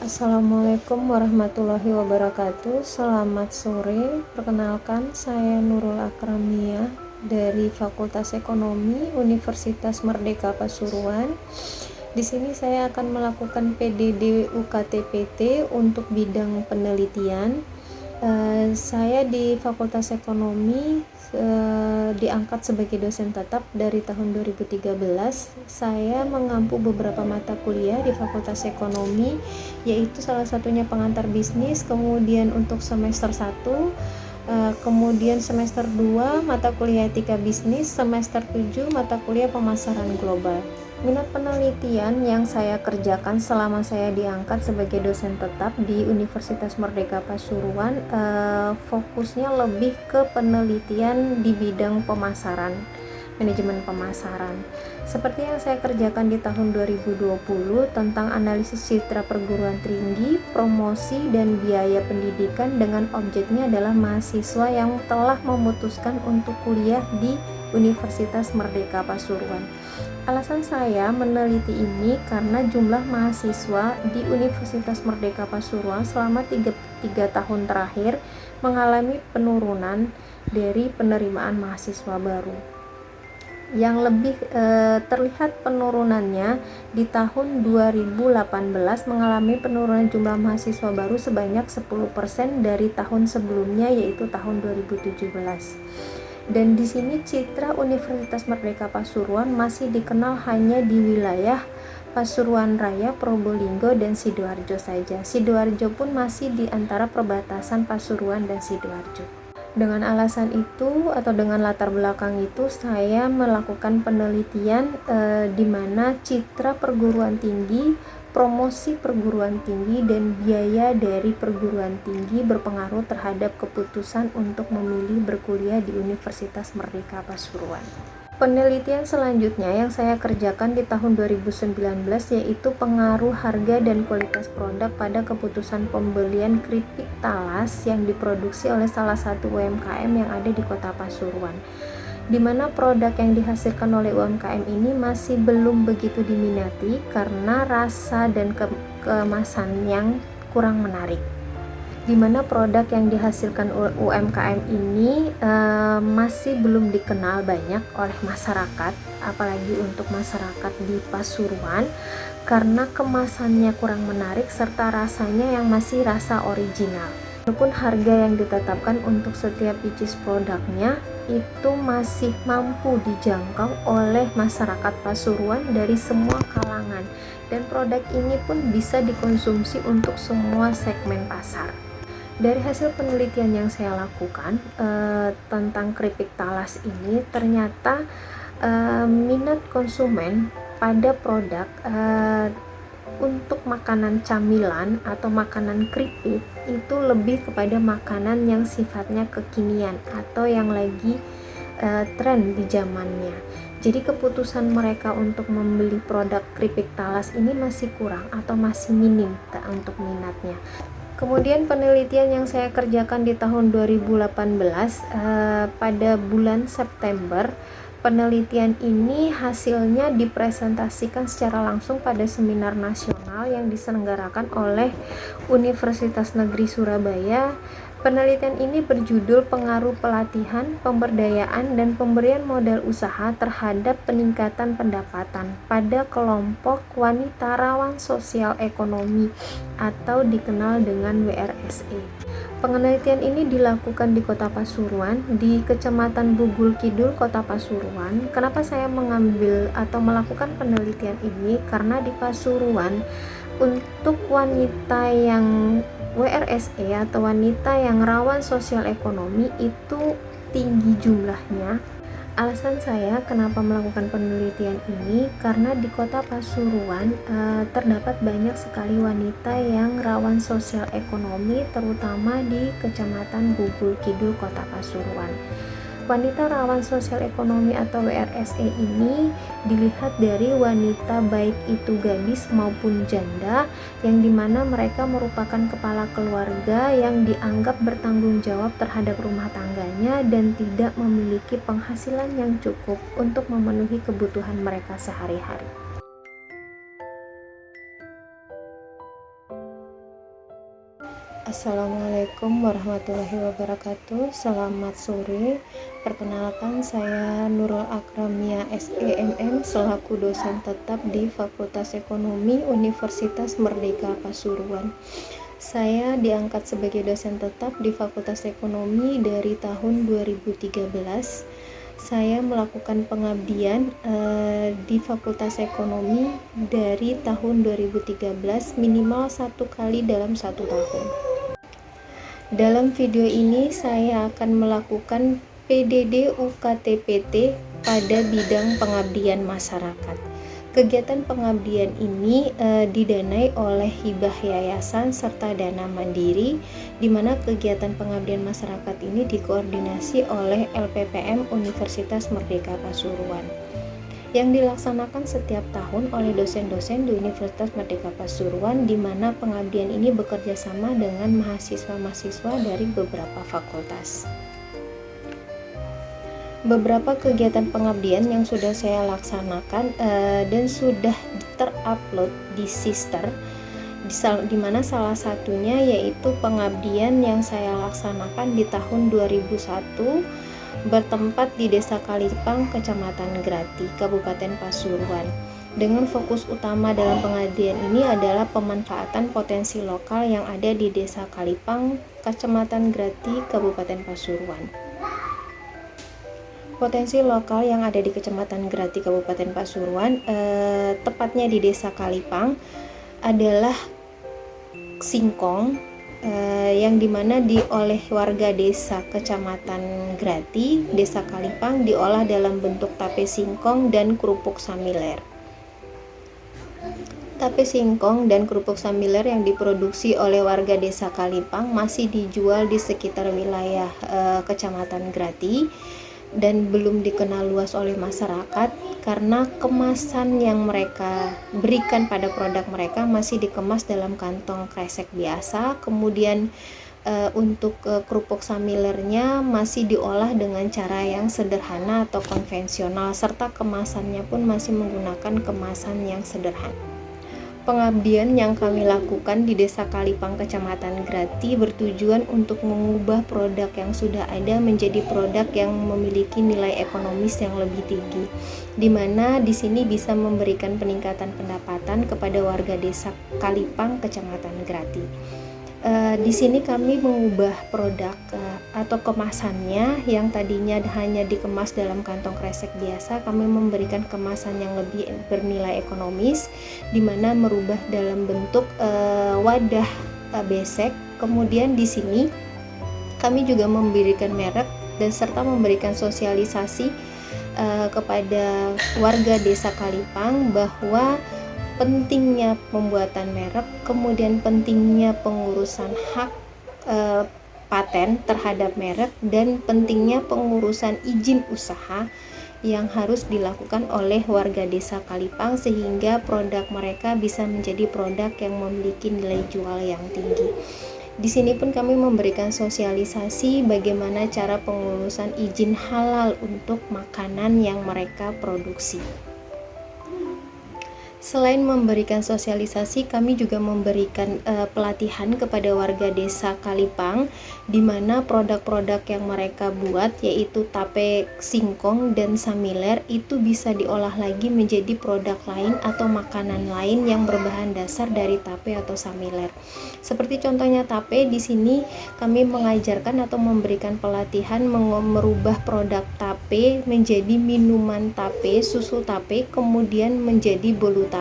Assalamualaikum warahmatullahi wabarakatuh. Selamat sore. Perkenalkan, saya Nurul Akramia dari Fakultas Ekonomi Universitas Merdeka Pasuruan. Di sini saya akan melakukan PDD UKT-PT untuk bidang penelitian. Saya di Fakultas Ekonomi diangkat sebagai dosen tetap dari tahun 2013. Saya mengampu beberapa mata kuliah di Fakultas Ekonomi, yaitu salah satunya pengantar bisnis, kemudian untuk semester 1, kemudian semester 2 mata kuliah etika bisnis, semester 7 mata kuliah pemasaran global. Minat penelitian yang saya kerjakan selama saya diangkat sebagai dosen tetap di Universitas Merdeka Pasuruan, fokusnya lebih ke penelitian di bidang pemasaran, manajemen pemasaran. Seperti yang saya kerjakan di tahun 2020 tentang analisis citra perguruan tinggi, promosi, dan biaya pendidikan, dengan objeknya adalah mahasiswa yang telah memutuskan untuk kuliah di Universitas Merdeka Pasuruan. Alasan saya meneliti ini karena jumlah mahasiswa di Universitas Merdeka Pasuruan selama 3 tahun terakhir mengalami penurunan dari penerimaan mahasiswa baru. Yang lebih terlihat penurunannya di tahun 2018 mengalami penurunan jumlah mahasiswa baru sebanyak 10% dari tahun sebelumnya, yaitu tahun 2017. Dan di sini citra Universitas Merdeka Pasuruan masih dikenal hanya di wilayah Pasuruan Raya, Probolinggo, dan Sidoarjo saja. Sidoarjo pun masih di antara perbatasan Pasuruan dan Sidoarjo. Dengan alasan itu atau dengan latar belakang itu, saya melakukan penelitian di mana citra perguruan tinggi, promosi perguruan tinggi, dan biaya dari perguruan tinggi berpengaruh terhadap keputusan untuk memilih berkuliah di Universitas Merdeka Pasuruan. Penelitian selanjutnya yang saya kerjakan di tahun 2019 yaitu pengaruh harga dan kualitas produk pada keputusan pembelian keripik talas yang diproduksi oleh salah satu UMKM yang ada di Kota Pasuruan, di mana produk yang dihasilkan oleh UMKM ini masih belum begitu diminati karena rasa dan kemasan yang kurang menarik, di mana produk yang dihasilkan UMKM ini masih belum dikenal banyak oleh masyarakat, apalagi untuk masyarakat di Pasuruan, karena kemasannya kurang menarik serta rasanya yang masih rasa original. Walaupun harga yang ditetapkan untuk setiap pieces produknya itu masih mampu dijangkau oleh masyarakat Pasuruan dari semua kalangan, dan produk ini pun bisa dikonsumsi untuk semua segmen pasar. Dari hasil penelitian yang saya lakukan tentang keripik talas ini, ternyata minat konsumen pada produk untuk makanan camilan atau makanan keripik itu lebih kepada makanan yang sifatnya kekinian atau yang lagi tren di zamannya. Jadi keputusan mereka untuk membeli produk keripik talas ini masih kurang atau masih minim untuk minatnya. Kemudian penelitian yang saya kerjakan di tahun 2018 pada bulan September, penelitian ini hasilnya dipresentasikan secara langsung pada seminar nasional yang diselenggarakan oleh Universitas Negeri Surabaya. Penelitian ini berjudul Pengaruh Pelatihan, Pemberdayaan, dan Pemberian Modal Usaha Terhadap Peningkatan Pendapatan pada Kelompok Wanita Rawan Sosial Ekonomi atau dikenal dengan WRSE. Penelitian ini dilakukan di Kota Pasuruan, di Kecamatan Bugul Kidul, Kota Pasuruan. Kenapa saya mengambil atau melakukan penelitian ini? Karena di Pasuruan untuk wanita yang WRSE atau wanita yang rawan sosial ekonomi itu tinggi jumlahnya. Alasan saya kenapa melakukan penelitian ini karena di Kota Pasuruan terdapat banyak sekali wanita yang rawan sosial ekonomi, terutama di Kecamatan Bugul Kidul, Kota Pasuruan. Wanita rawan sosial ekonomi atau WRSE ini dilihat dari wanita baik itu gadis maupun janda, yang dimana mereka merupakan kepala keluarga yang dianggap bertanggung jawab terhadap rumah tangganya dan tidak memiliki penghasilan yang cukup untuk memenuhi kebutuhan mereka sehari-hari. Assalamualaikum warahmatullahi wabarakatuh. Selamat sore. Perkenalkan, saya Nurul Akramia SEMM selaku dosen tetap di Fakultas Ekonomi Universitas Merdeka Pasuruan. Saya diangkat sebagai dosen tetap di Fakultas Ekonomi dari tahun 2013. Saya melakukan pengabdian di Fakultas Ekonomi dari tahun 2013 minimal 1 kali dalam 1 tahun. Dalam video ini saya akan melakukan PDD UKT-PT pada bidang pengabdian masyarakat. Kegiatan pengabdian ini didanai oleh hibah yayasan serta dana mandiri, di mana kegiatan pengabdian masyarakat ini dikoordinasi oleh LPPM Universitas Merdeka Pasuruan, yang dilaksanakan setiap tahun oleh dosen-dosen di Universitas Merdeka Pasuruan, di mana pengabdian ini bekerja sama dengan mahasiswa-mahasiswa dari beberapa fakultas. Beberapa kegiatan pengabdian yang sudah saya laksanakan dan sudah terupload di Sister, di mana salah satunya yaitu pengabdian yang saya laksanakan di tahun 2001 bertempat di Desa Kalipang, Kecamatan Grati, Kabupaten Pasuruan. Dengan fokus utama dalam pengabdian ini adalah pemanfaatan potensi lokal yang ada di Desa Kalipang, Kecamatan Grati, Kabupaten Pasuruan. Potensi lokal yang ada di Kecamatan Grati, Kabupaten Pasuruan, tepatnya di Desa Kalipang, adalah singkong, yang dimana oleh warga desa Kecamatan Grati, Desa Kalipang, diolah dalam bentuk tape singkong dan kerupuk samiler. Tape singkong dan kerupuk samiler yang diproduksi oleh warga Desa Kalipang masih dijual di sekitar wilayah Kecamatan Grati dan belum dikenal luas oleh masyarakat karena kemasan yang mereka berikan pada produk mereka masih dikemas dalam kantong kresek biasa. Kemudian untuk kerupuk samilernya masih diolah dengan cara yang sederhana atau konvensional, serta kemasannya pun masih menggunakan kemasan yang sederhana. Pengabdian yang kami lakukan di Desa Kalipang, Kecamatan Grati bertujuan untuk mengubah produk yang sudah ada menjadi produk yang memiliki nilai ekonomis yang lebih tinggi, di mana di sini bisa memberikan peningkatan pendapatan kepada warga Desa Kalipang, Kecamatan Grati. Di sini kami mengubah produk atau kemasannya yang tadinya hanya dikemas dalam kantong kresek biasa, kami memberikan kemasan yang lebih bernilai ekonomis, di mana merubah dalam bentuk wadah besek. Kemudian di sini kami juga memberikan merek dan serta memberikan sosialisasi kepada warga Desa Kalipang bahwa pentingnya pembuatan merek, kemudian pentingnya pengurusan hak paten terhadap merek, dan pentingnya pengurusan izin usaha yang harus dilakukan oleh warga Desa Kalipang sehingga produk mereka bisa menjadi produk yang memiliki nilai jual yang tinggi. Di sini pun kami memberikan sosialisasi bagaimana cara pengurusan izin halal untuk makanan yang mereka produksi. Selain memberikan sosialisasi, kami juga memberikan pelatihan kepada warga Desa Kalipang, di mana produk-produk yang mereka buat yaitu tape singkong dan samiler itu bisa diolah lagi menjadi produk lain atau makanan lain yang berbahan dasar dari tape atau samiler. Seperti contohnya tape, di sini kami mengajarkan atau memberikan pelatihan merubah produk tape menjadi minuman tape, susu tape, kemudian menjadi bolu tape.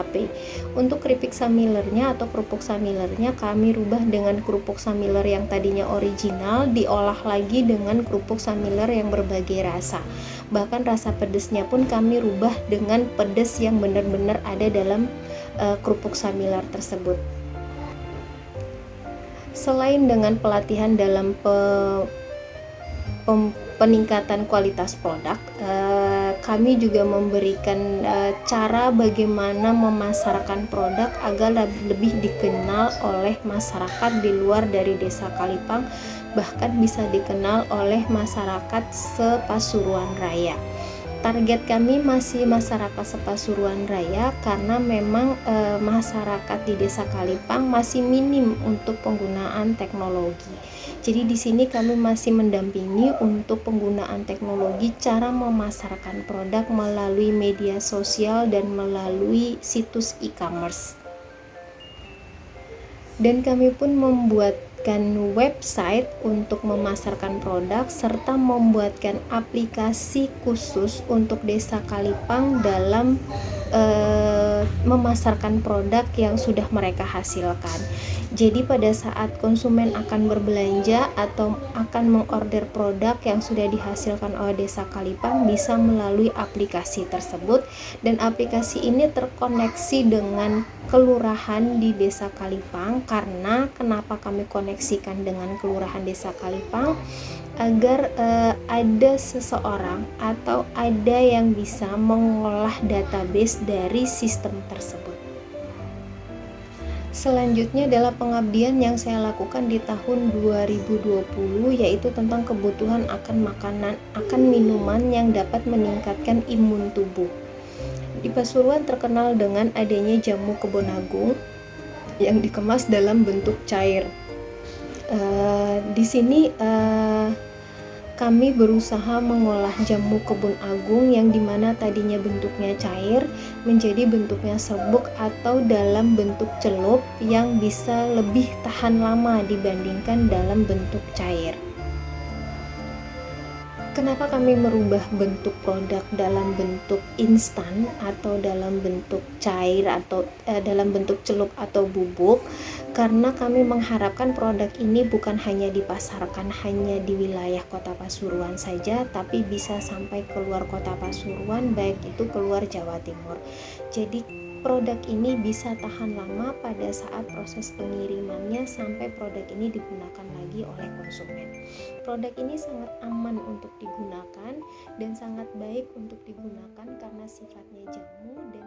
Untuk keripik samilernya atau kerupuk samilernya kami rubah dengan kerupuk samiler yang tadinya original, diolah lagi dengan kerupuk samiler yang berbagai rasa. Bahkan rasa pedesnya pun kami rubah dengan pedes yang benar-benar ada dalam kerupuk samiler tersebut. Selain dengan pelatihan dalam peningkatan kualitas produk, kami juga memberikan cara bagaimana memasarkan produk agar lebih dikenal oleh masyarakat di luar dari Desa Kalipang, bahkan bisa dikenal oleh masyarakat se-Pasuruan Raya. Target kami masih masyarakat Sepasuruan Raya karena memang masyarakat di Desa Kalipang masih minim untuk penggunaan teknologi. Jadi di sini kami masih mendampingi untuk penggunaan teknologi, cara memasarkan produk melalui media sosial dan melalui situs e-commerce. Dan kami pun membuatkan website untuk memasarkan produk serta membuatkan aplikasi khusus untuk Desa Kalipang dalam memasarkan produk yang sudah mereka hasilkan. Jadi pada saat konsumen akan berbelanja atau akan mengorder produk yang sudah dihasilkan oleh Desa Kalipang bisa melalui aplikasi tersebut, dan aplikasi ini terkoneksi dengan kelurahan di Desa Kalipang. Karena kenapa kami koneksikan dengan kelurahan Desa Kalipang? Agar ada seseorang atau ada yang bisa mengolah database dari sistem tersebut. Selanjutnya adalah pengabdian yang saya lakukan di tahun 2020, yaitu tentang kebutuhan akan makanan, akan minuman yang dapat meningkatkan imun tubuh. Di Pasuruan terkenal dengan adanya jamu kebon agung yang dikemas dalam bentuk cair. Di sini kami berusaha mengolah jamu kebon agung yang dimana tadinya bentuknya cair menjadi bentuknya serbuk atau dalam bentuk celup yang bisa lebih tahan lama dibandingkan dalam bentuk cair. Kenapa kami merubah bentuk produk dalam bentuk instan atau dalam bentuk cair atau dalam bentuk celup atau bubuk? Karena kami mengharapkan produk ini bukan hanya dipasarkan hanya di wilayah Kota Pasuruan saja, tapi bisa sampai keluar Kota Pasuruan, baik itu keluar Jawa Timur. Jadi produk ini bisa tahan lama pada saat proses pengirimannya sampai produk ini digunakan lagi oleh konsumen. Produk ini sangat aman untuk digunakan dan sangat baik untuk digunakan karena sifatnya jamu dan